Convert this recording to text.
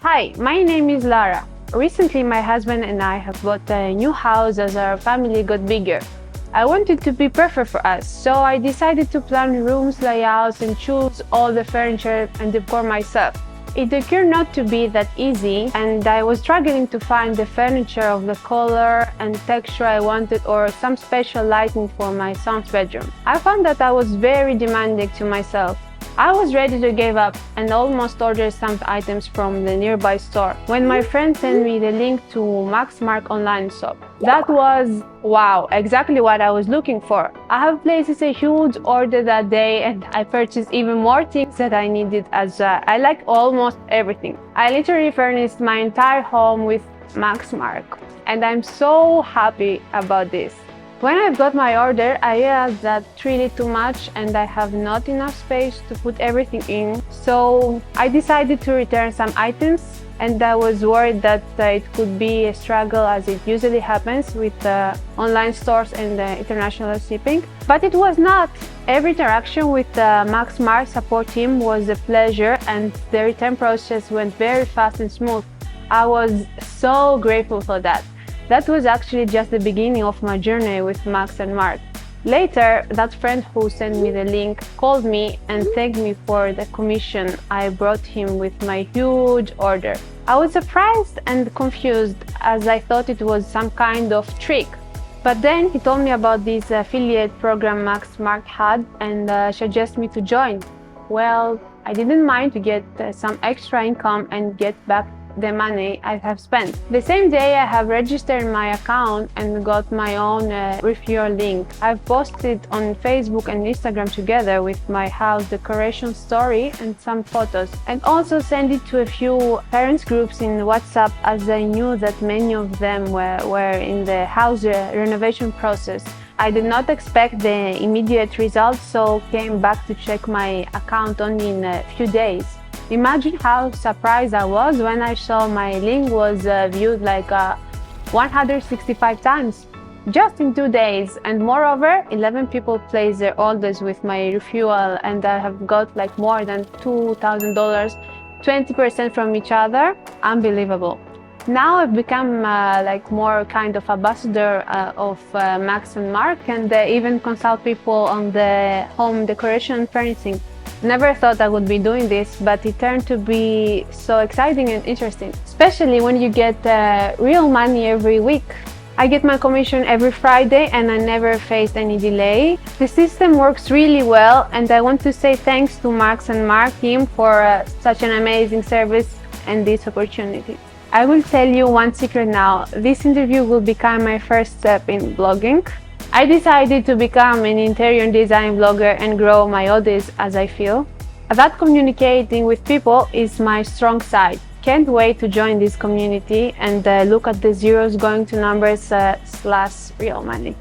Hi, my name is Lara. Recently, my husband and I have bought a new house as our family got bigger. I wanted to be perfect for us, so I decided to plan rooms, layouts, and choose all the furniture and decor myself. It occurred not to be that easy, and I was struggling to find the furniture of the color and texture I wanted or some special lighting for my son's bedroom. I found that I was very demanding to myself. I was ready to give up and almost ordered some items from the nearby store when my friend sent me the link to Max&Mark online shop. That was, wow, exactly what I was looking for. I have placed a huge order that day and I purchased even more things that I needed as I like almost everything. I literally furnished my entire home with Max&Mark and I'm so happy about this. When I got my order, I realized that it's really too much and I have not enough space to put everything in. So I decided to return some items and I was worried that it could be a struggle as it usually happens with online stores and international shipping. But it was not. Every interaction with the Max&Mark support team was a pleasure and the return process went very fast and smooth. I was so grateful for that. That was actually just the beginning of my journey with Max&Mark. Later, that friend who sent me the link called me and thanked me for the commission I brought him with my huge order. I was surprised and confused as I thought it was some kind of trick. But then he told me about this affiliate program Max&Mark had and suggested me to join. Well, I didn't mind to get some extra income and get back the money I have spent. The same day I have registered my account and got my own referral link. I've posted on Facebook and Instagram together with my house decoration story and some photos, and also sent it to a few parents groups in WhatsApp as I knew that many of them were in the house renovation process. I did not expect the immediate results, so came back to check my account only in a few days. Imagine how surprised I was when I saw my link was viewed like 165 times just in 2 days, and moreover 11 people placed their orders with my refuel and I have got like more than $2,000, 20% from each other. Unbelievable. Now I've become like more kind of ambassador of Max&Mark and even consult people on the home decoration and furnishing. Never thought I would be doing this, but it turned to be so exciting and interesting, especially when you get real money every week. I get my commission every Friday and I never faced any delay. The system works really well and I want to say thanks to Max&Mark team for such an amazing service and this opportunity. I will tell you one secret now. This interview will become my first step in blogging. I decided to become an interior design blogger and grow my audience as I feel that communicating with people is my strong side. Can't wait to join this community and look at the zeros going to numbers / real money.